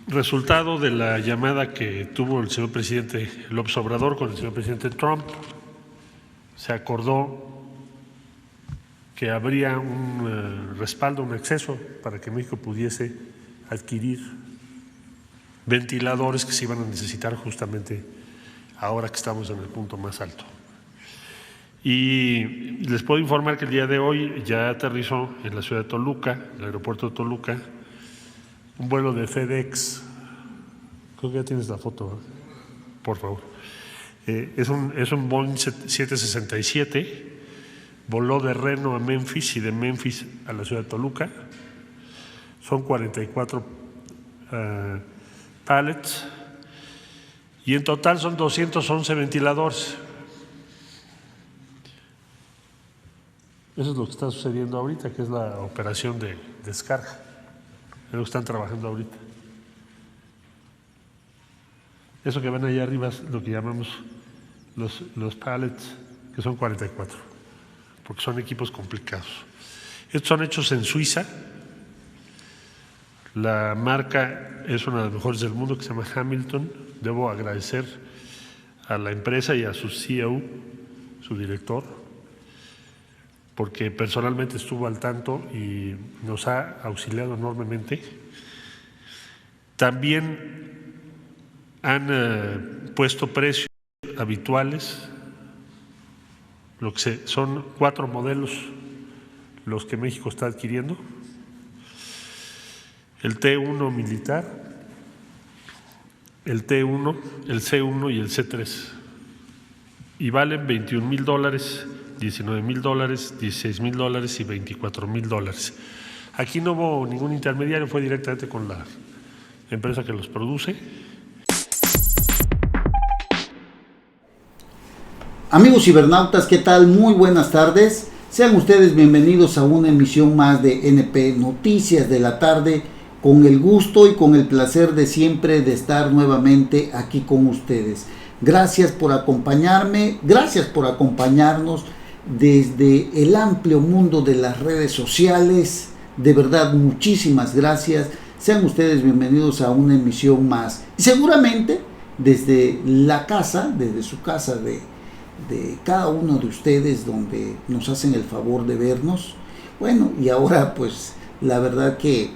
Resultado de la llamada que tuvo el señor presidente López Obrador con el señor presidente Trump, se acordó que habría un respaldo, un acceso para que México pudiese adquirir ventiladores que se iban a necesitar justamente ahora que estamos en el punto más alto. Y les puedo informar que el día de hoy ya aterrizó en la ciudad de Toluca, el aeropuerto de Toluca, un vuelo de FedEx. Creo que ya tienes la foto, por favor. Es un Boeing 767, voló de Reno a Memphis y de Memphis a la ciudad de Toluca. Son 44 pallets y en total son 211 ventiladores. Eso es lo que está sucediendo ahorita, que es la operación de descarga. Es lo que están trabajando ahorita. Eso que ven allá arriba es lo que llamamos los pallets, que son 44, porque son equipos complicados. Estos son hechos en Suiza. La marca es una de las mejores del mundo, que se llama Hamilton. Debo agradecer a la empresa y a su CEO, su director, porque personalmente estuvo al tanto y nos ha auxiliado enormemente. También han puesto precios habituales, son 4 modelos los que México está adquiriendo. El T1 militar, el T1, el C1 y el C3. Y valen $21,000, $19,000, $16,000 y $24,000. Aquí no hubo ningún intermediario, fue directamente con la empresa que los produce. Amigos cibernautas, ¿qué tal? Muy buenas tardes. Sean ustedes bienvenidos a una emisión más de NP Noticias de la tarde, con el gusto y con el placer de siempre de estar nuevamente aquí con ustedes. Gracias por acompañarme, gracias por acompañarnos desde el amplio mundo de las redes sociales. De verdad, muchísimas gracias. Sean ustedes bienvenidos a una emisión más. Y seguramente desde la casa, desde su casa de cada uno de ustedes, donde nos hacen el favor de vernos. Bueno, y ahora pues la verdad que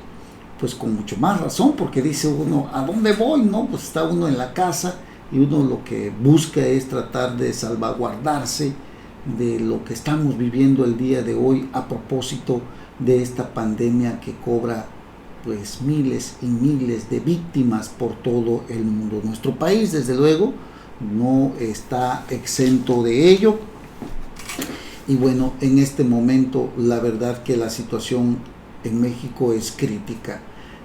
pues con mucho más razón, porque dice uno, ¿a dónde voy? No, pues está uno en la casa y uno lo que busca es tratar de salvaguardarse de lo que estamos viviendo el día de hoy a propósito de esta pandemia que cobra pues miles y miles de víctimas por todo el mundo. Nuestro país, desde luego, no está exento de ello. Y bueno, en este momento la verdad que la situación en México es crítica.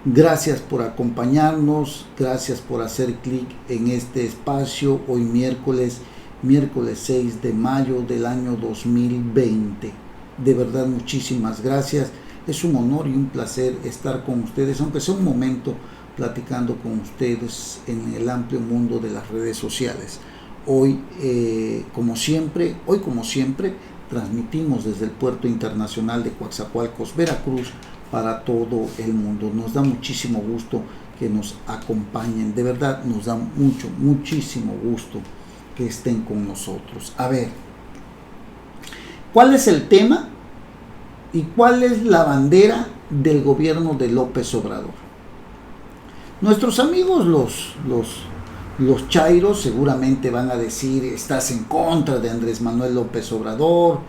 Gracias por acompañarnos, gracias por hacer clic en este espacio hoy miércoles 6 de mayo del año 2020. De verdad, muchísimas gracias. Es un honor y un placer estar con ustedes, aunque sea un momento platicando con ustedes en el amplio mundo de las redes sociales. Hoy, como siempre, transmitimos desde el Puerto Internacional de Coatzacoalcos, Veracruz, para todo el mundo. Nos da muchísimo gusto que nos acompañen, de verdad nos da muchísimo gusto que estén con nosotros. A ver, ¿cuál es el tema y cuál es la bandera del gobierno de López Obrador? Nuestros amigos los chairos seguramente van a decir: estás en contra de Andrés Manuel López Obrador,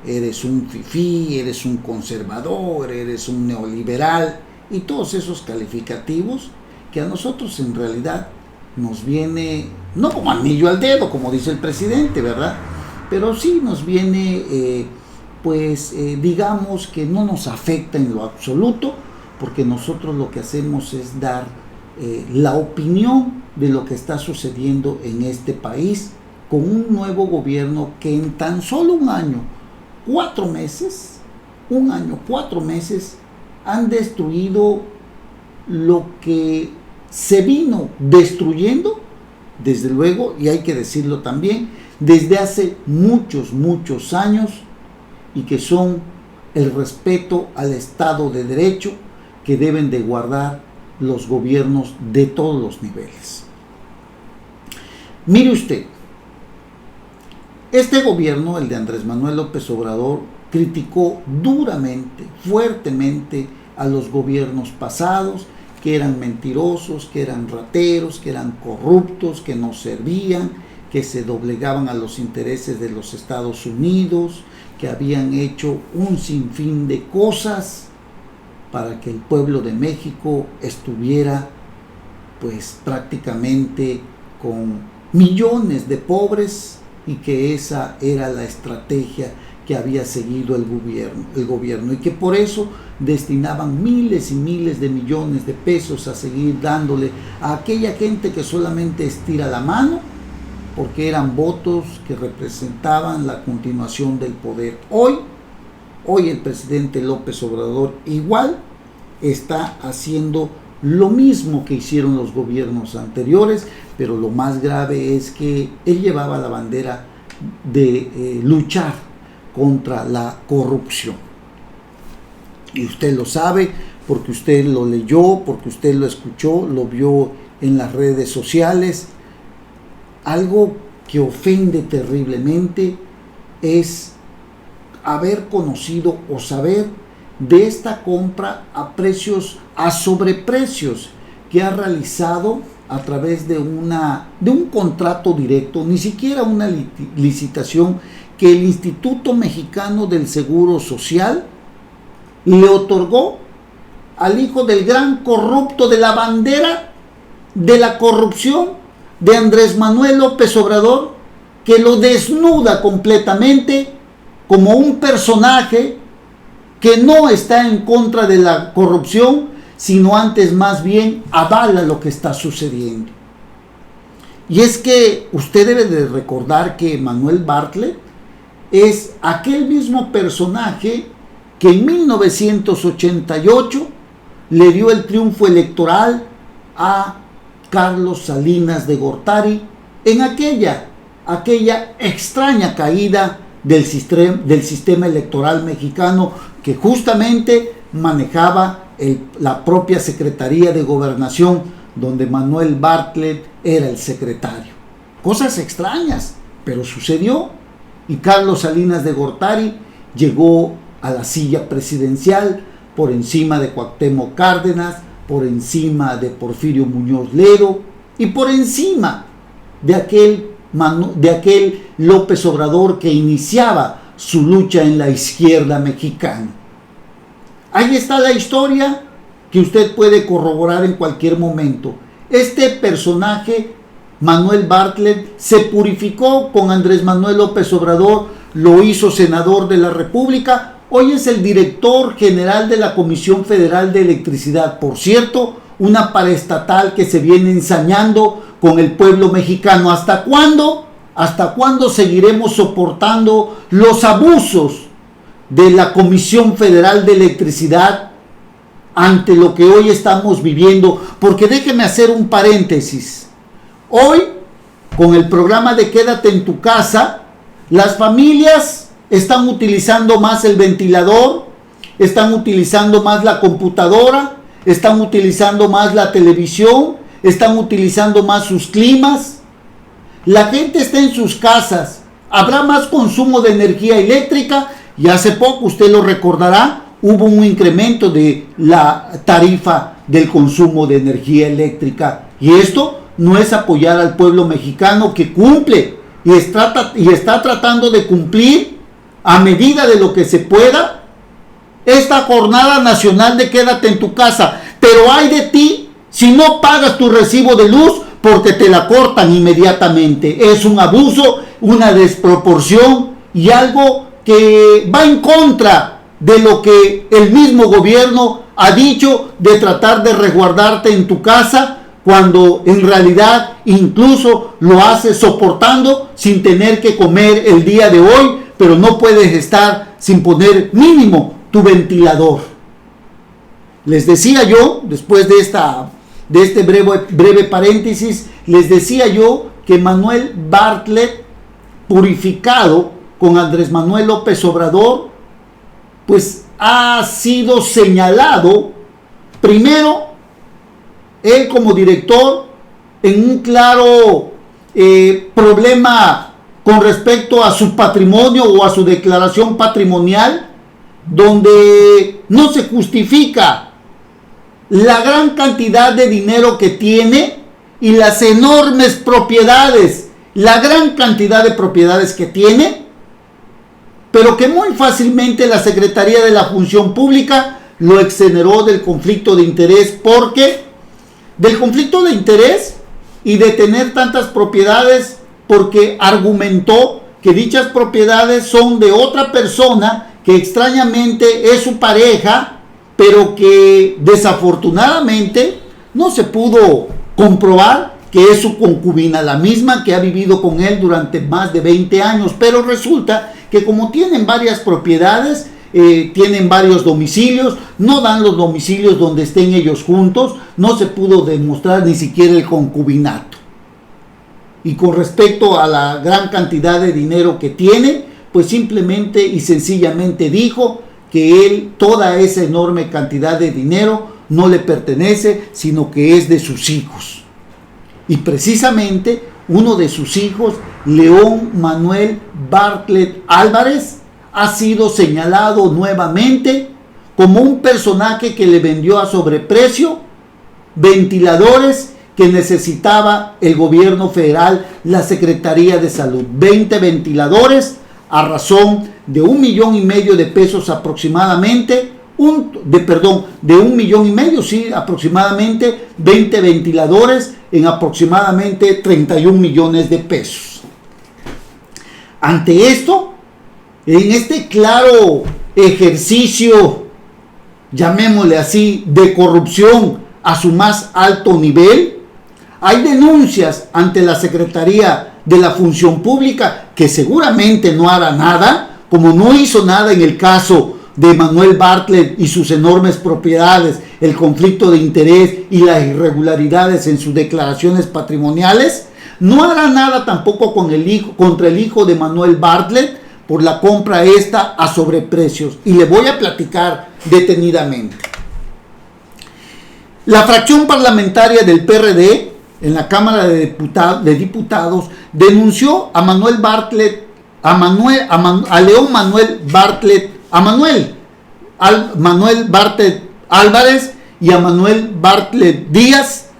eres un fifí, eres un conservador, eres un neoliberal, y todos esos calificativos que a nosotros en realidad nos viene, no como anillo al dedo, como dice el presidente, ¿verdad? Pero sí nos viene, digamos que no nos afecta en lo absoluto, porque nosotros lo que hacemos es dar la opinión de lo que está sucediendo en este país, con un nuevo gobierno que en tan solo un año, 4 meses, han destruido lo que se vino destruyendo, desde luego, y hay que decirlo también, desde hace muchos años, y que son el respeto al Estado de Derecho que deben de guardar los gobiernos de todos los niveles. Mire usted, este gobierno, el de Andrés Manuel López Obrador, criticó duramente, fuertemente a los gobiernos pasados, que eran mentirosos, que eran rateros, que eran corruptos, que no servían, que se doblegaban a los intereses de los Estados Unidos, que habían hecho un sinfín de cosas para que el pueblo de México estuviera pues prácticamente con millones de pobres, y que esa era la estrategia que había seguido el gobierno, y que por eso destinaban miles y miles de millones de pesos a seguir dándole a aquella gente que solamente estira la mano, porque eran votos que representaban la continuación del poder. Hoy el presidente López Obrador igual está haciendo lo mismo que hicieron los gobiernos anteriores, pero lo más grave es que él llevaba la bandera de luchar contra la corrupción. Y usted lo sabe porque usted lo leyó, porque usted lo escuchó, lo vio en las redes sociales. Algo que ofende terriblemente es haber conocido o saber de esta compra a sobreprecios que ha realizado a través de un contrato directo, ni siquiera una licitación, que el Instituto Mexicano del Seguro Social le otorgó al hijo del gran corrupto, de la bandera de la corrupción de Andrés Manuel López Obrador, que lo desnuda completamente como un personaje que no está en contra de la corrupción, sino antes más bien avala lo que está sucediendo. Y es que usted debe de recordar que Manuel Bartlett es aquel mismo personaje que en 1988 le dio el triunfo electoral a Carlos Salinas de Gortari en aquella extraña caída del sistema electoral mexicano que justamente manejaba la propia Secretaría de Gobernación, donde Manuel Bartlett era el secretario. Cosas extrañas, pero sucedió, y Carlos Salinas de Gortari llegó a la silla presidencial por encima de Cuauhtémoc Cárdenas, por encima de Porfirio Muñoz Ledo y por encima de aquel López Obrador que iniciaba su lucha en la izquierda mexicana. Ahí está la historia que usted puede corroborar en cualquier momento. Este personaje, Manuel Bartlett, se purificó con Andrés Manuel López Obrador, lo hizo senador de la República, hoy es el director general de la Comisión Federal de Electricidad. Por cierto, una paraestatal que se viene ensañando con el pueblo mexicano. ¿Hasta cuándo? ¿Hasta cuándo seguiremos soportando los abusos de la Comisión Federal de Electricidad ante lo que hoy estamos viviendo? Porque déjeme hacer un paréntesis. Hoy, con el programa de Quédate en tu casa, las familias están utilizando más el ventilador, están utilizando más la computadora, están utilizando más la televisión, están utilizando más sus climas. La gente está en sus casas, habrá más consumo de energía eléctrica, y hace poco, usted lo recordará, hubo un incremento de la tarifa del consumo de energía eléctrica, y esto no es apoyar al pueblo mexicano que cumple y está tratando de cumplir a medida de lo que se pueda esta jornada nacional de Quédate en tu casa. Pero ay de ti si no pagas tu recibo de luz, porque te la cortan inmediatamente. Es un abuso, una desproporción y algo que va en contra de lo que el mismo gobierno ha dicho de tratar de resguardarte en tu casa, cuando en realidad incluso lo haces soportando sin tener que comer el día de hoy, pero no puedes estar sin poner mínimo tu ventilador. Les decía yo, después de este breve paréntesis, les decía yo que Manuel Bartlett, purificado con Andrés Manuel López Obrador, pues ha sido señalado primero él como director en un claro problema con respecto a su patrimonio o a su declaración patrimonial, donde no se justifica la gran cantidad de dinero que tiene y las enormes propiedades, la gran cantidad de propiedades que tiene, pero que muy fácilmente la Secretaría de la Función Pública lo exoneró del conflicto de interés, porque del conflicto de interés y de tener tantas propiedades, porque argumentó que dichas propiedades son de otra persona que extrañamente es su pareja, pero que desafortunadamente no se pudo comprobar que es su concubina, la misma que ha vivido con él durante más de 20 años, pero resulta que como tienen varias propiedades, tienen varios domicilios, no dan los domicilios donde estén ellos juntos, no se pudo demostrar ni siquiera el concubinato. Y con respecto a la gran cantidad de dinero que tiene, pues simplemente y sencillamente dijo que él, toda esa enorme cantidad de dinero no le pertenece, sino que es de sus hijos. Y precisamente uno de sus hijos, León Manuel Bartlett Álvarez, ha sido señalado nuevamente como un personaje que le vendió a sobreprecio ventiladores que necesitaba el gobierno federal, la Secretaría de Salud. 20 ventiladores a razón de $1,5 millones de pesos aproximadamente, de $1,5 millones, sí, aproximadamente 20 ventiladores en aproximadamente 31 millones de pesos. Ante esto, en este claro ejercicio, llamémosle así, de corrupción a su más alto nivel, hay denuncias ante la Secretaría de la Función Pública, que seguramente no hará nada, como no hizo nada en el caso de Manuel Bartlett y sus enormes propiedades, el conflicto de interés y las irregularidades en sus declaraciones patrimoniales. No hará nada tampoco contra el hijo de Manuel Bartlett por la compra esta a sobreprecios. Y le voy a platicar detenidamente. La fracción parlamentaria del PRD en la Cámara de Diputados denunció a Manuel Bartlett, a León Manuel Bartlett, a Manuel Bartlett Álvarez y a Manuel Bartlett Díaz,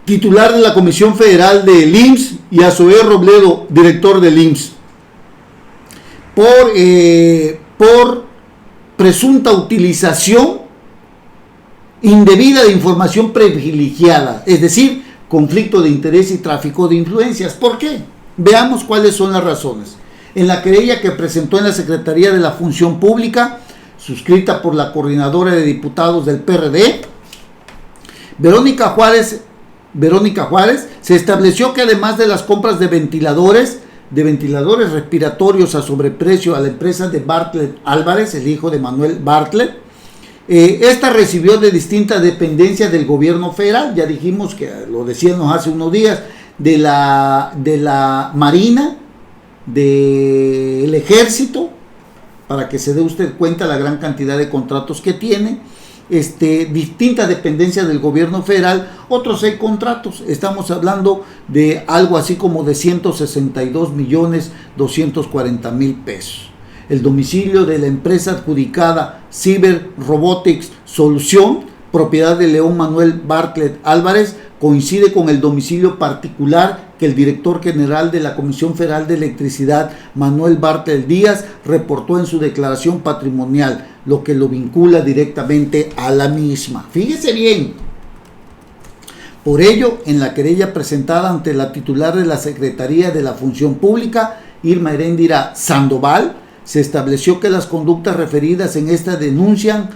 titular de la Comisión Federal del IMSS, y a Zoé Robledo, director del IMSS, por presunta utilización indebida de información privilegiada, es decir, conflicto de interés y tráfico de influencias. ¿Por qué? Veamos cuáles son las razones. En la querella que presentó en la Secretaría de la Función Pública, suscrita por la coordinadora de diputados del PRD, Verónica Juárez, se estableció que además de las compras de ventiladores respiratorios a sobreprecio a la empresa de Bartlett Álvarez, el hijo de Manuel Bartlett, esta recibió de distintas dependencias del gobierno federal, ya dijimos que lo decíamos hace unos días, de la Marina, del Ejército, para que se dé usted cuenta la gran cantidad de contratos que tiene, distintas dependencias del gobierno federal, otros 6 contratos, estamos hablando de algo así como de 162.240.000 pesos. El domicilio de la empresa adjudicada Cyber Robotics Solución, propiedad de León Manuel Bartlett Álvarez, coincide con el domicilio particular que el director general de la Comisión Federal de Electricidad, Manuel Bartlett Díaz, reportó en su declaración patrimonial, lo que lo vincula directamente a la misma. Fíjese bien. Por ello, en la querella presentada ante la titular de la Secretaría de la Función Pública, Irma Heréndira Sandoval, se estableció que las conductas referidas en esta denuncia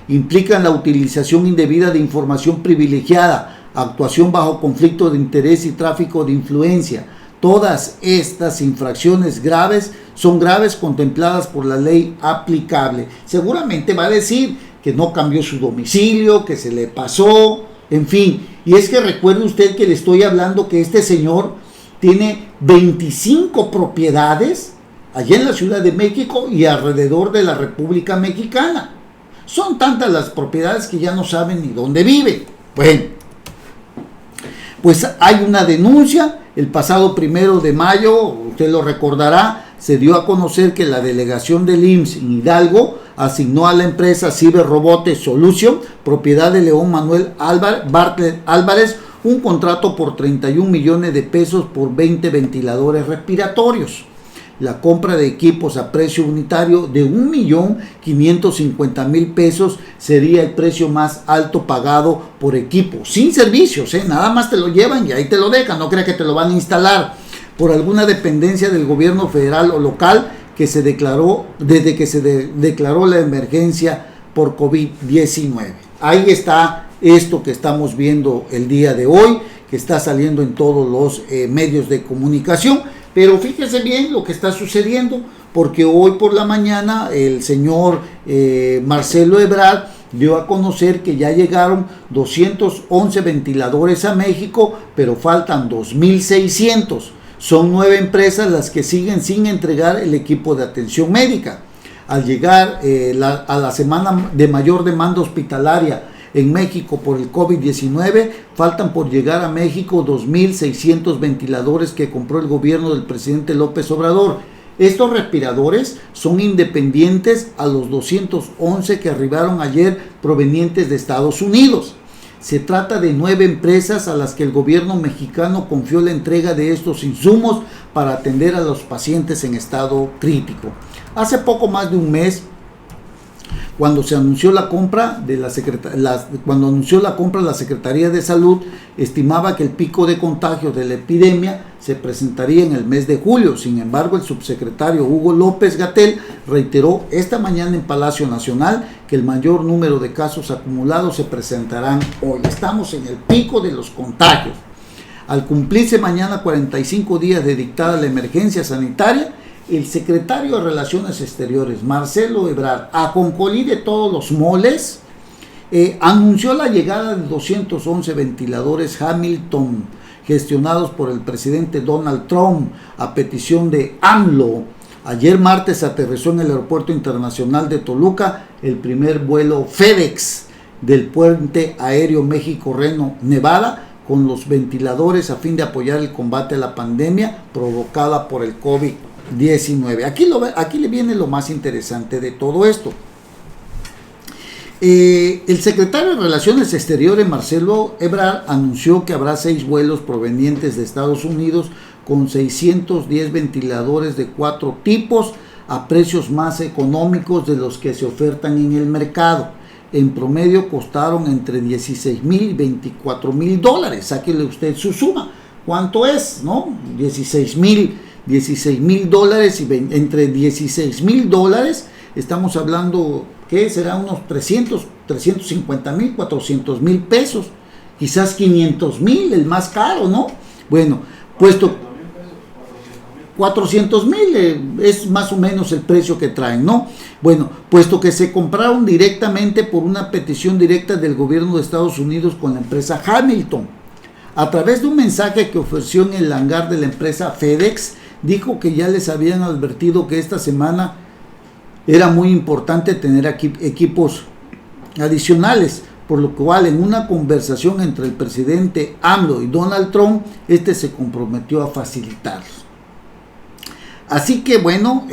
implican la utilización indebida de información privilegiada, actuación bajo conflicto de interés y tráfico de influencia. Todas estas infracciones graves son graves contempladas por la ley aplicable. Seguramente va a decir que no cambió su domicilio, que se le pasó, en fin. Y es que recuerde usted que le estoy hablando que este señor tiene 25 propiedades allá en la Ciudad de México y alrededor de la República Mexicana. Son tantas las propiedades que ya no saben ni dónde vive. Bueno, pues hay una denuncia. El pasado 1 de mayo, usted lo recordará, se dio a conocer que la delegación del IMSS en Hidalgo asignó a la empresa Cyber Robotics Solution, propiedad de León Manuel Bartlett Álvarez, un contrato por 31 millones de pesos por 20 ventiladores respiratorios. La compra de equipos a precio unitario de 1.550.000 pesos sería el precio más alto pagado por equipo, sin servicios, nada más te lo llevan y ahí te lo dejan, no crea que te lo van a instalar por alguna dependencia del gobierno federal o local que se declaró desde que se declaró la emergencia por COVID-19. Ahí está esto que estamos viendo el día de hoy, que está saliendo en todos los medios de comunicación. Pero fíjese bien lo que está sucediendo, porque hoy por la mañana el señor Marcelo Ebrard dio a conocer que ya llegaron 211 ventiladores a México, pero faltan 2.600. Son 9 empresas las que siguen sin entregar el equipo de atención médica. Al llegar a la semana de mayor demanda hospitalaria en México por el COVID-19, faltan por llegar a México 2.600 ventiladores que compró el gobierno del presidente López Obrador. Estos respiradores son independientes a los 211 que arribaron ayer provenientes de Estados Unidos. Se trata de 9 empresas a las que el gobierno mexicano confió la entrega de estos insumos para atender a los pacientes en estado crítico. Hace poco más de un mes, cuando se anunció la compra la Secretaría de Salud estimaba que el pico de contagios de la epidemia se presentaría en el mes de julio. Sin embargo, el subsecretario Hugo López-Gatell reiteró esta mañana en Palacio Nacional que el mayor número de casos acumulados se presentarán hoy. Estamos en el pico de los contagios. Al cumplirse mañana 45 días de dictada la emergencia sanitaria, el secretario de Relaciones Exteriores, Marcelo Ebrard, a concolí de todos los moles, anunció la llegada de 211 ventiladores Hamilton, gestionados por el presidente Donald Trump, a petición de AMLO. Ayer martes aterrizó en el Aeropuerto Internacional de Toluca el primer vuelo FedEx del Puente Aéreo México-Reno, Nevada, con los ventiladores a fin de apoyar el combate a la pandemia provocada por el COVID-19. Aquí le viene lo más interesante de todo esto. El secretario de Relaciones Exteriores, Marcelo Ebrard, anunció que habrá 6 vuelos provenientes de Estados Unidos con 610 ventiladores de 4 tipos a precios más económicos de los que se ofertan en el mercado. En promedio costaron entre 16,000 y 24,000 dólares. Sáquele usted su suma. ¿Cuánto es? ¿No? 16,000 dólares y entre 16,000 dólares estamos hablando que será unos 350,000, 400,000 pesos, quizás 500,000, el más caro, ¿no? Bueno, puesto 400,000 es más o menos el precio que traen, ¿no? Bueno, puesto que se compraron directamente por una petición directa del gobierno de Estados Unidos con la empresa Hamilton. A través de un mensaje que ofreció en el hangar de la empresa FedEx, dijo que ya les habían advertido que esta semana era muy importante tener equipos adicionales, por lo cual en una conversación entre el presidente AMLO y Donald Trump, se comprometió a facilitarlos. Así que bueno,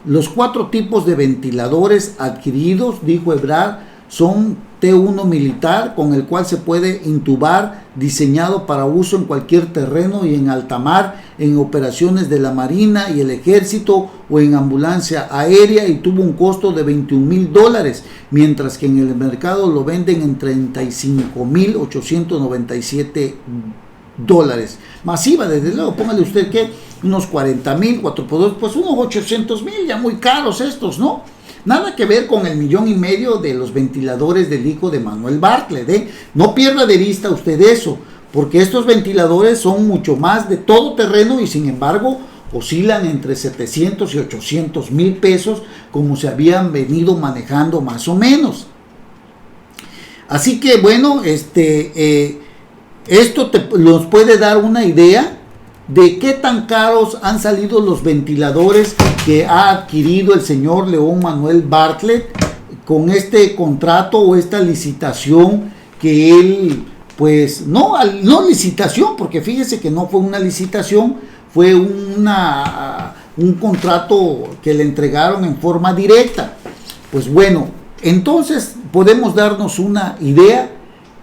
los 4 tipos de ventiladores adquiridos, dijo Ebrard, son T1 militar, con el cual se puede intubar, diseñado para uso en cualquier terreno y en alta mar, en operaciones de la Marina y el Ejército o en ambulancia aérea, y tuvo un costo de 21,000 dólares, mientras que en el mercado lo venden en 35,897 dólares. Masiva, desde luego, póngale usted que unos 40,000, 4x2, pues unos 800,000, ya muy caros estos, ¿no? Nada que ver con el 1,5 millones de los ventiladores del hijo de Manuel Bartlett, No pierda de vista usted eso, porque estos ventiladores son mucho más de todo terreno y sin embargo oscilan entre 700 y 800,000 pesos, como se habían venido manejando más o menos. Así que bueno, esto nos puede dar una idea de qué tan caros han salido los ventiladores que ha adquirido el señor León Manuel Bartlett con este contrato o esta licitación que él, pues, no licitación, porque fíjese que no fue una licitación, fue un contrato que le entregaron en forma directa. Pues bueno, entonces podemos darnos una idea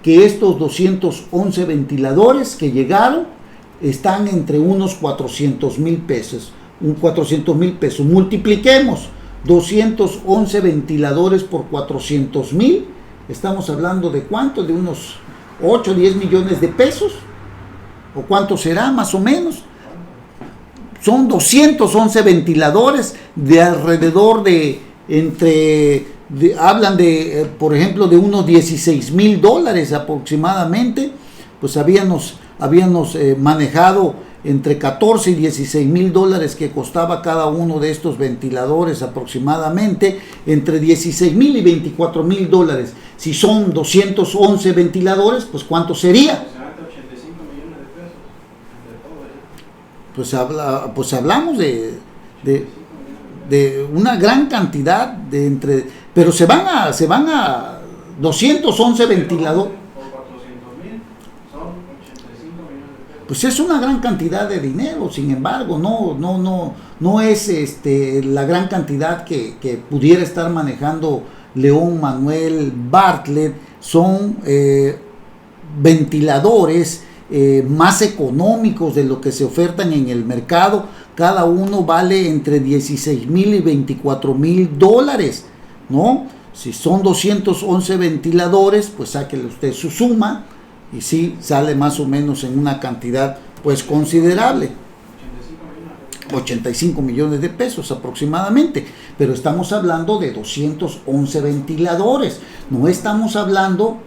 que estos 211 ventiladores que llegaron están entre unos 400,000 pesos. 400,000 pesos. Multipliquemos 211 ventiladores por 400,000. Estamos hablando de ¿cuánto? De unos 8 o 10 millones de pesos. ¿O cuánto será más o menos? Son 211 ventiladores de alrededor hablan de, por ejemplo, de unos $16,000 aproximadamente. Pues habíamos manejado entre 14 y 16 mil dólares que costaba cada uno de estos ventiladores aproximadamente, entre 16 mil y 24 mil dólares. Si son 211 ventiladores, pues ¿cuánto sería? 85 millones de pesos entre todo. Pues hablamos de una gran cantidad pero se van a 211 ventiladores. Pues es una gran cantidad de dinero. Sin embargo, no es la gran cantidad que pudiera estar manejando León Manuel Bartlett. Son ventiladores más económicos de lo que se ofertan en el mercado. Cada uno vale entre 16,000 y 24,000 dólares, ¿no? Si son 211 ventiladores, pues sáquele usted su suma y sí sale más o menos en una cantidad pues considerable, 85 millones de pesos aproximadamente, pero estamos hablando de 211 ventiladores. No estamos hablando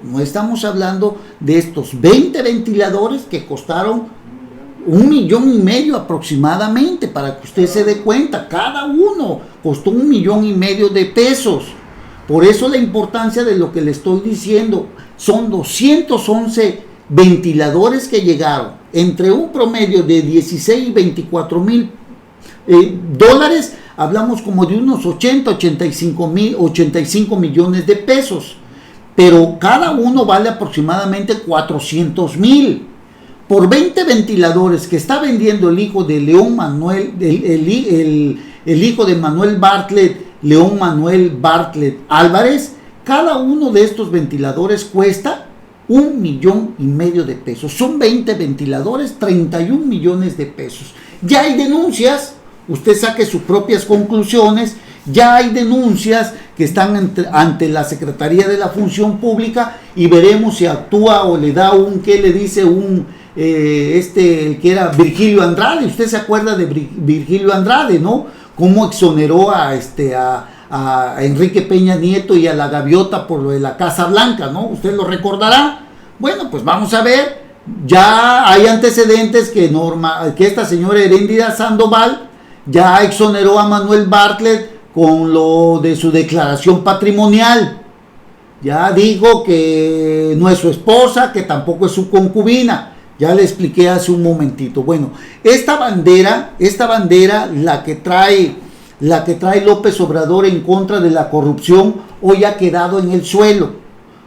de estos 20 ventiladores que costaron 1,5 millones aproximadamente, para que usted se dé cuenta. Cada uno costó 1,5 millones de pesos. Por eso la importancia de lo que le estoy diciendo. Son 211 ventiladores que llegaron entre un promedio de 16 y 24 mil dólares. Hablamos como de unos 85 millones de pesos, pero cada uno vale aproximadamente 400,000. Por 20 ventiladores que está vendiendo el hijo de León Manuel, el hijo de Manuel Bartlett, León Manuel Bartlett Álvarez, cada uno de estos ventiladores cuesta 1,5 millones de pesos. Son 20 ventiladores, 31 millones de pesos. Ya hay denuncias, usted saque sus propias conclusiones. Ya hay denuncias que están ante la Secretaría de la Función Pública, y veremos si actúa o le da ¿qué le dice? El que era Virgilio Andrade. Usted se acuerda de Virgilio Andrade, ¿no? Cómo exoneró a Enrique Peña Nieto y a la Gaviota por lo de la Casa Blanca, ¿no? Usted lo recordará. Bueno, pues vamos a ver. Ya hay antecedentes que esta señora Heréndira Sandoval ya exoneró a Manuel Bartlett con lo de su declaración patrimonial. Ya dijo que no es su esposa, que tampoco es su concubina. Ya le expliqué hace un momentito. Bueno, esta bandera, la que trae López Obrador en contra de la corrupción, hoy ha quedado en el suelo.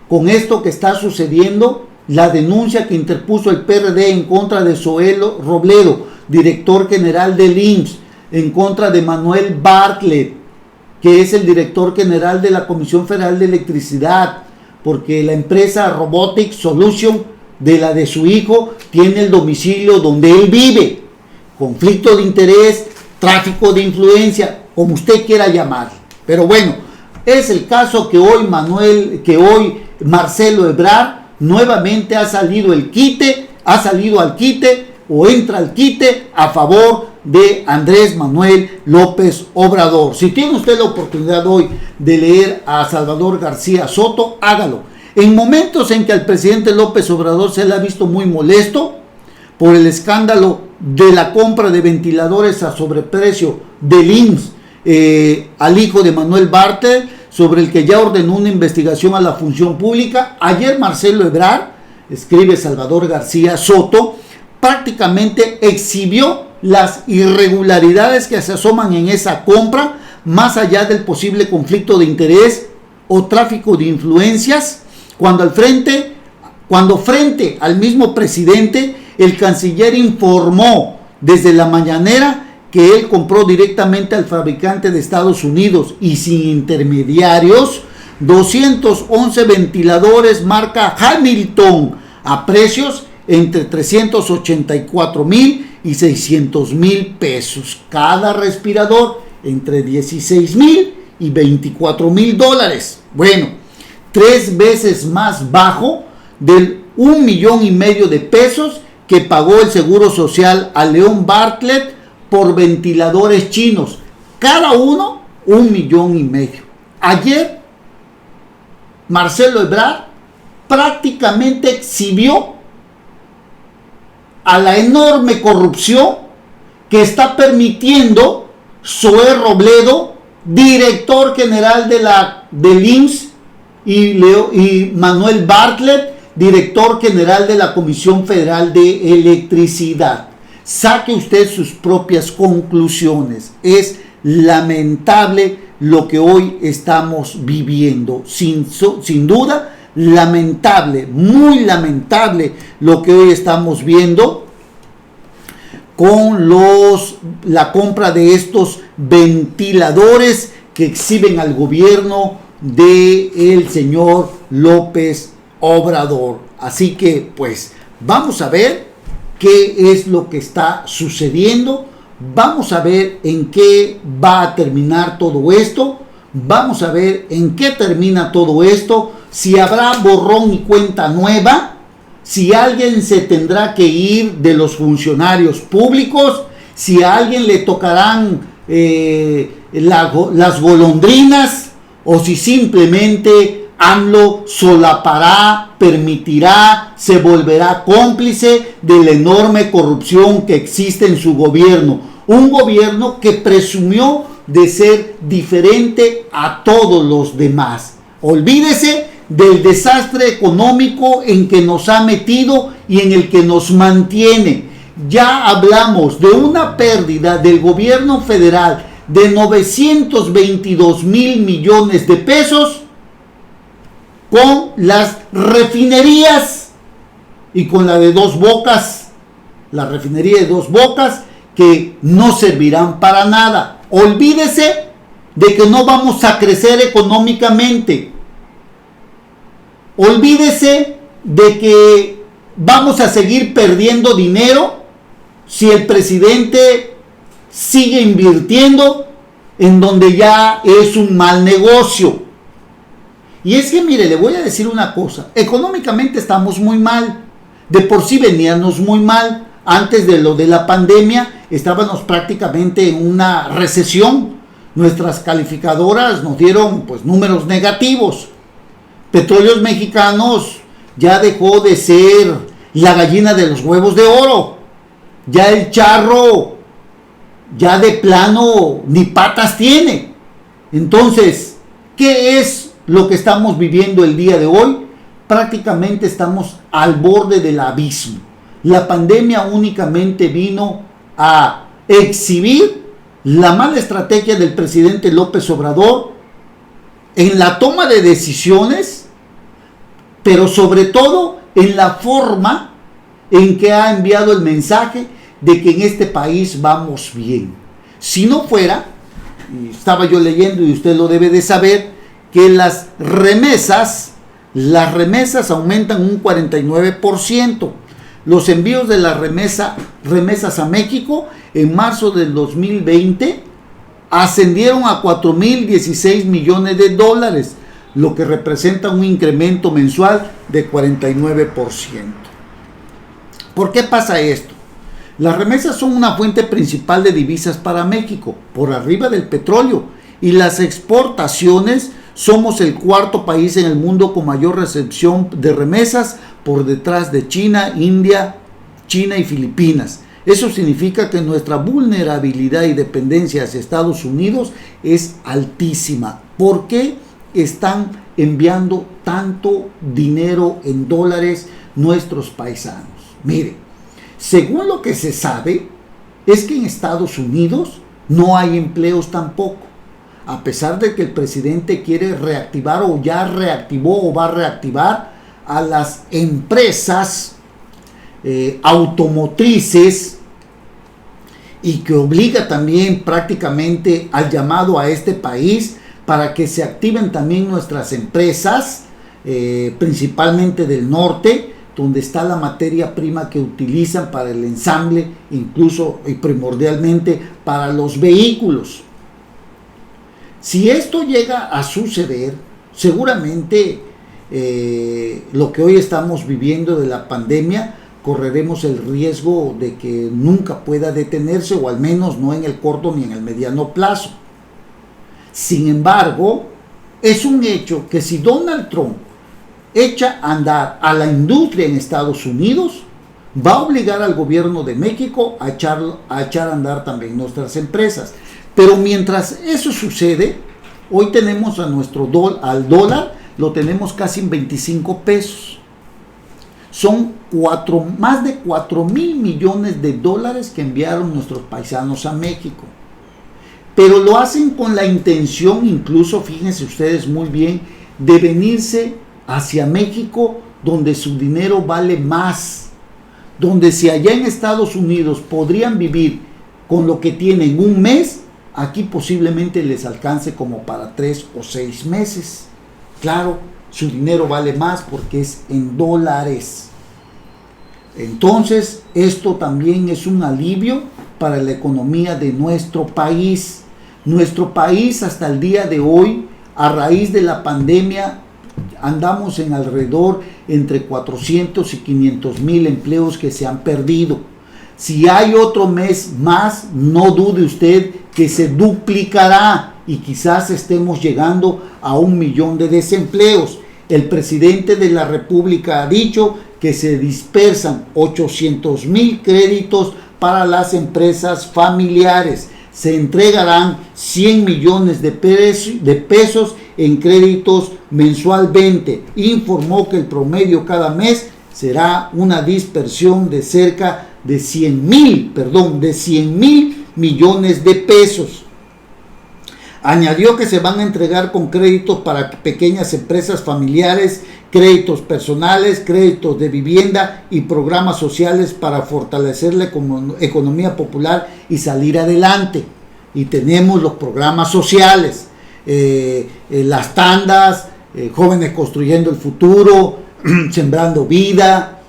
Con esto que está sucediendo, la denuncia que interpuso el PRD en contra de Zoelo Robledo, director general del IMSS, en contra de Manuel Bartlett, que es el director general de la Comisión Federal de Electricidad, porque la empresa Robotic Solution, de su hijo, tiene el domicilio donde él vive. Conflicto de interés, tráfico de influencia, como usted quiera llamar. Pero bueno, es el caso que hoy Marcelo Ebrard nuevamente ha salido al quite o entra al quite a favor de Andrés Manuel López Obrador. Si tiene usted la oportunidad hoy de leer a Salvador García Soto, hágalo. En momentos en que al presidente López Obrador se le ha visto muy molesto por el escándalo de la compra de ventiladores a sobreprecio del IMSS al hijo de Manuel Bartlett, sobre el que ya ordenó una investigación a la Función Pública, ayer Marcelo Ebrard, escribe Salvador García Soto, prácticamente exhibió las irregularidades que se asoman en esa compra, más allá del posible conflicto de interés o tráfico de influencias, cuando frente al mismo presidente, el canciller informó desde la mañanera que él compró directamente al fabricante de Estados Unidos y sin intermediarios 211 ventiladores marca Hamilton a precios entre 384,000 y 600,000 pesos. Cada respirador entre 16,000 y 24,000 dólares. Bueno, 3 veces más bajo del 1,5 millones de pesos que pagó el Seguro Social a León Bartlett por ventiladores chinos. Cada uno 1,5 millones. Ayer, Marcelo Ebrard prácticamente exhibió a la enorme corrupción que está permitiendo Zoé Robledo, director general del IMSS, y Manuel Bartlett, director general de la Comisión Federal de Electricidad. Saque usted sus propias conclusiones. Es lamentable lo que hoy estamos viviendo. Sin duda, lamentable, muy lamentable lo que hoy estamos viendo con la compra de estos ventiladores que exhiben al gobierno del señor López Obrador. Así que pues vamos a ver qué es lo que está sucediendo, vamos a ver en qué va a terminar todo esto, vamos a ver en qué termina todo esto, si habrá borrón y cuenta nueva, si alguien se tendrá que ir de los funcionarios públicos, si a alguien le tocarán las golondrinas, o si simplemente AMLO solapará, permitirá, se volverá cómplice de la enorme corrupción que existe en su gobierno. Un gobierno que presumió de ser diferente a todos los demás. Olvídese del desastre económico en que nos ha metido y en el que nos mantiene. Ya hablamos de una pérdida del gobierno federal de 922,000 millones de pesos con las refinerías y con la de Dos Bocas, la refinería de Dos Bocas, que no servirán para nada. Olvídese de que no vamos a crecer económicamente. Olvídese de que vamos a seguir perdiendo dinero si el presidente sigue invirtiendo en donde ya es un mal negocio. Y es que mire, le voy a decir una cosa, económicamente estamos muy mal, de por sí veníamos muy mal, antes de lo de la pandemia estábamos prácticamente en una recesión, nuestras calificadoras nos dieron pues números negativos. Petróleos Mexicanos ya dejó de ser la gallina de los huevos de oro, ya el charro ya de plano ni patas tiene. Entonces, ¿qué es lo que estamos viviendo el día de hoy? Prácticamente estamos al borde del abismo. La pandemia únicamente vino a exhibir la mala estrategia del presidente López Obrador en la toma de decisiones, pero sobre todo en la forma en que ha enviado el mensaje de que en este país vamos bien. Si no fuera, y estaba yo leyendo y usted lo debe de saber, que las remesas aumentan un 49%. Los envíos de las remesas a México en marzo del 2020 ascendieron a 4,016 millones de dólares, lo que representa un incremento mensual de 49%. ¿Por qué pasa esto? Las remesas son una fuente principal de divisas para México, por arriba del petróleo, y las exportaciones. Somos el cuarto país en el mundo con mayor recepción de remesas, por detrás de China, India, China y Filipinas. Eso significa que nuestra vulnerabilidad y dependencia hacia Estados Unidos es altísima. ¿Por qué están enviando tanto dinero en dólares nuestros paisanos? Mire, según lo que se sabe, es que en Estados Unidos no hay empleos tampoco. a pesar de que el presidente quiere reactivar o ya reactivó o va a reactivar a las empresas automotrices, y que obliga también prácticamente al llamado a este país para que se activen también nuestras empresas, principalmente del norte, donde está la materia prima que utilizan para el ensamble, incluso y primordialmente para los vehículos. Si esto llega a suceder, seguramente lo que hoy estamos viviendo de la pandemia, correremos el riesgo de que nunca pueda detenerse, o al menos no en el corto ni en el mediano plazo. Sin embargo, es un hecho que si Donald Trump echa a andar a la industria en Estados Unidos, va a obligar al gobierno de México a echar a andar también nuestras empresas. Pero mientras eso sucede, hoy tenemos a al dólar, lo tenemos casi en 25 pesos. Son más de 4,000 millones de dólares que enviaron nuestros paisanos a México. Pero lo hacen con la intención, incluso, fíjense ustedes muy bien, de venirse hacia México, donde su dinero vale más. Donde si allá en Estados Unidos podrían vivir con lo que tienen un mes, aquí posiblemente les alcance como para 3 o 6 meses. Claro, su dinero vale más porque es en dólares. Entonces, esto también es un alivio para la economía de nuestro país. Nuestro país hasta el día de hoy, a raíz de la pandemia, andamos en alrededor entre 400 y 500 mil empleos que se han perdido. Si hay otro mes más, no dude usted que se duplicará y quizás estemos llegando a 1 millón de desempleos. El presidente de la República ha dicho que se dispersan 800,000 créditos para las empresas familiares. Se entregarán 100 millones de pesos en créditos mensualmente. Informó que el promedio cada mes será una dispersión de cerca de 100 mil millones de pesos. Añadió que se van a entregar con créditos para pequeñas empresas familiares, créditos personales, créditos de vivienda y programas sociales para fortalecer la economía popular y salir adelante. Y tenemos los programas sociales, las tandas, Jóvenes Construyendo el Futuro, Sembrando Vida,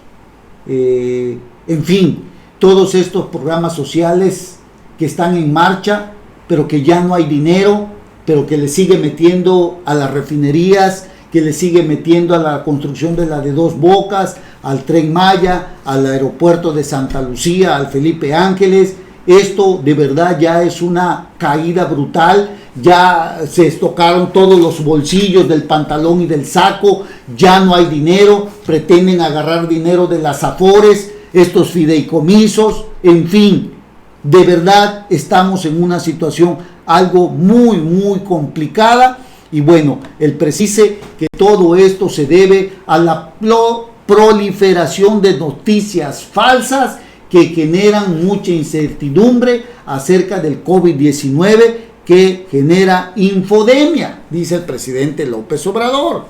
en fin, todos estos programas sociales que están en marcha, pero que ya no hay dinero, pero que le sigue metiendo a las refinerías, que le sigue metiendo a la construcción de la de Dos Bocas, al Tren Maya, al aeropuerto de Santa Lucía, al Felipe Ángeles. Esto de verdad ya es una caída brutal, ya se estocaron todos los bolsillos del pantalón y del saco, ya no hay dinero, pretenden agarrar dinero de las Afores, estos fideicomisos, en fin. De verdad estamos en una situación algo muy, muy complicada. Y bueno, el precise que todo esto se debe a la proliferación de noticias falsas que generan mucha incertidumbre acerca del COVID-19, que genera infodemia, dice el presidente López Obrador.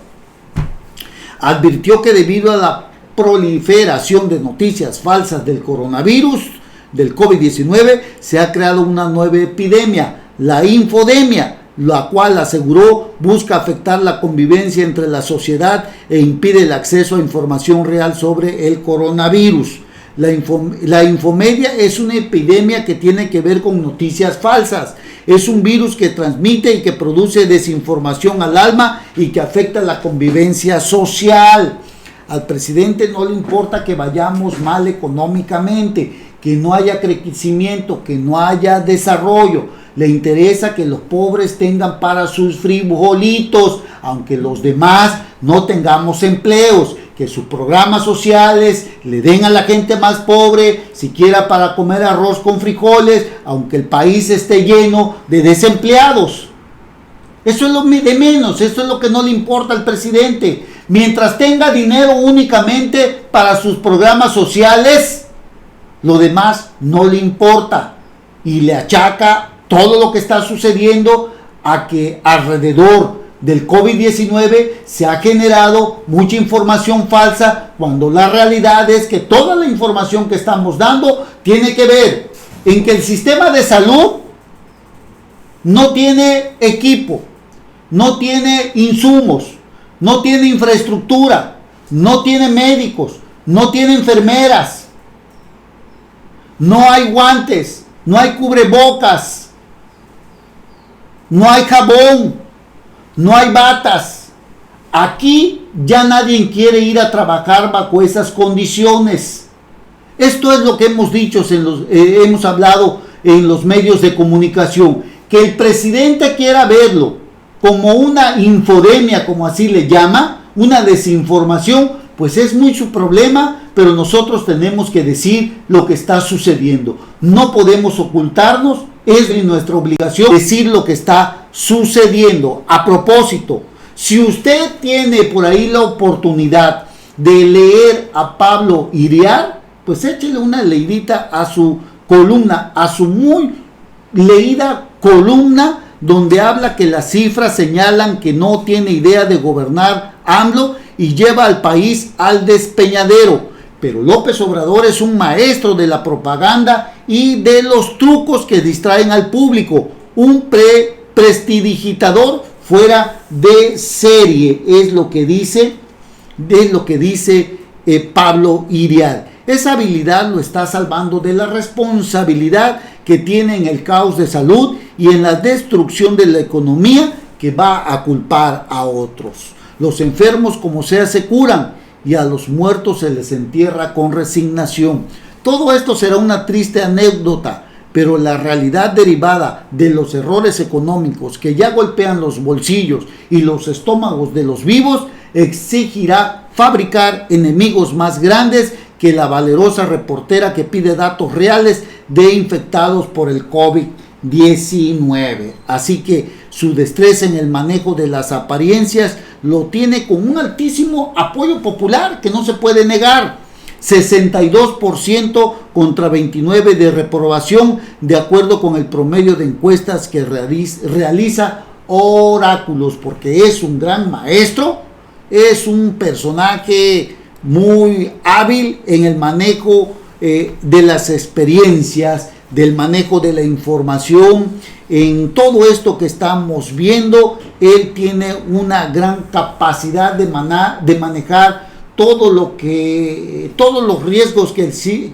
Advirtió que debido a la proliferación de noticias falsas del coronavirus, del COVID-19, se ha creado una nueva epidemia, la infodemia, la cual, aseguró, busca afectar la convivencia entre la sociedad e impide el acceso a información real sobre el coronavirus. La infomedia es una epidemia que tiene que ver con noticias falsas. Es un virus que transmite y que produce desinformación al alma y que afecta la convivencia social. Al presidente no le importa que vayamos mal económicamente, que no haya crecimiento, que no haya desarrollo. Le interesa que los pobres tengan para sus frijolitos, aunque los demás no tengamos empleos, que sus programas sociales le den a la gente más pobre, siquiera para comer arroz con frijoles, aunque el país esté lleno de desempleados. Eso es lo de menos, eso es lo que no le importa al presidente. Mientras tenga dinero únicamente para sus programas sociales, lo demás no le importa y le achaca todo lo que está sucediendo a que alrededor del COVID-19 se ha generado mucha información falsa, cuando la realidad es que toda la información que estamos dando tiene que ver en que el sistema de salud no tiene equipo, no tiene insumos, no tiene infraestructura, no tiene médicos, no tiene enfermeras, no hay guantes, no hay cubrebocas, no hay jabón, no hay batas. Aquí ya nadie quiere ir a trabajar bajo esas condiciones. Esto es lo que hemos dicho, hemos hablado en los medios de comunicación. Que el presidente quiera verlo como una infodemia, como así le llama, una desinformación, pues es muy su problema, pero nosotros tenemos que decir lo que está sucediendo. No podemos ocultarnos, es nuestra obligación decir lo que está sucediendo. A propósito, si usted tiene por ahí la oportunidad de leer a Pablo Iriar, pues échele una leidita a su columna, a su muy leída columna, donde habla que las cifras señalan que no tiene idea de gobernar AMLO y lleva al país al despeñadero. Pero López Obrador es un maestro de la propaganda y de los trucos que distraen al público. Un prestidigitador fuera de serie, es lo que dice Pablo Iriar. Esa habilidad lo está salvando de la responsabilidad que tiene en el caos de salud y en la destrucción de la economía, que va a culpar a otros. Los enfermos como sea se curan y a los muertos se les entierra con resignación. Todo esto será una triste anécdota, pero la realidad derivada de los errores económicos que ya golpean los bolsillos y los estómagos de los vivos exigirá fabricar enemigos más grandes que la valerosa reportera que pide datos reales de infectados por el COVID-19. Así que su destreza en el manejo de las apariencias lo tiene con un altísimo apoyo popular que no se puede negar. 62% contra 29% de reprobación, de acuerdo con el promedio de encuestas que realiza Oráculos, porque es un gran maestro, es un personaje muy hábil en el manejo de las experiencias, del manejo de la información. En todo esto que estamos viendo, él tiene una gran capacidad de manejar todos los riesgos que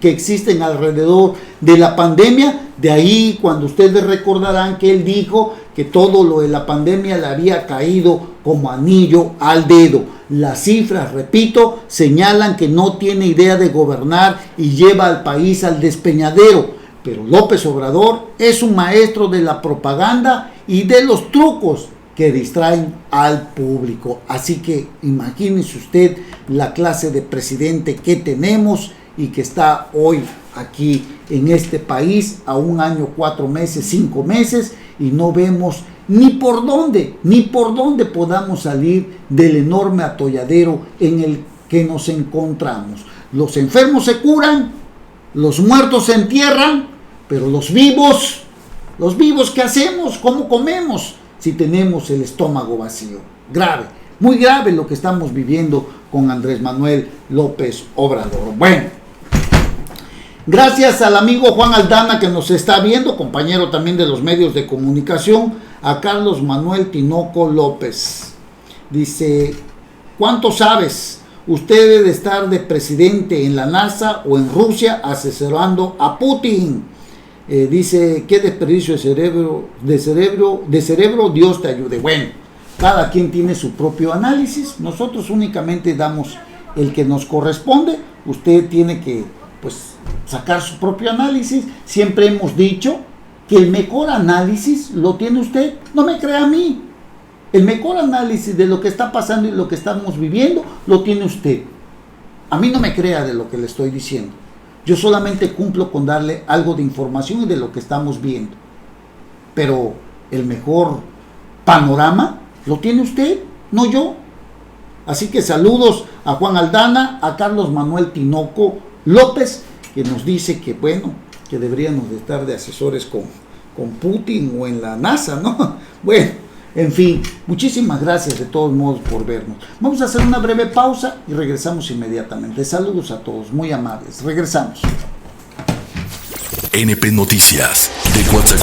existen alrededor de la pandemia. De ahí, cuando ustedes recordarán que él dijo que todo lo de la pandemia le había caído como anillo al dedo. Las cifras, repito, señalan que no tiene idea de gobernar y lleva al país al despeñadero. Pero López Obrador es un maestro de la propaganda y de los trucos que distraen al público. Así que imagínese usted la clase de presidente que tenemos y que está hoy aquí en este país a 1 año, 4 meses, 5 meses, y no vemos ni por dónde podamos salir del enorme atolladero en el que nos encontramos. Los enfermos se curan, los muertos se entierran, pero los vivos, ¿qué hacemos? ¿Cómo comemos si tenemos el estómago vacío? Grave, muy grave lo que estamos viviendo con Andrés Manuel López Obrador. Bueno, gracias al amigo Juan Aldana que nos está viendo, compañero también de los medios de comunicación, a Carlos Manuel Tinoco López. Dice, ¿cuánto sabes? Usted debe estar de presidente en la NASA o en Rusia asesorando a Putin. Dice, qué desperdicio de cerebro, Dios te ayude. Bueno, cada quien tiene su propio análisis, nosotros únicamente damos el que nos corresponde. Usted tiene que sacar su propio análisis. Siempre hemos dicho que el mejor análisis lo tiene usted, no me crea a mí. El mejor análisis de lo que está pasando y lo que estamos viviendo lo tiene usted. A mí no me crea de lo que le estoy diciendo. Yo solamente cumplo con darle algo de información y de lo que estamos viendo. Pero el mejor panorama lo tiene usted, no yo. Así que saludos a Juan Aldana, a Carlos Manuel Tinoco López, que nos dice que que deberíamos de estar de asesores con Putin o en la NASA, ¿no? Bueno. En fin, muchísimas gracias de todos modos por vernos. Vamos a hacer una breve pausa y regresamos inmediatamente. Saludos a todos, muy amables. Regresamos. NP Noticias, de Coatzacoalcos.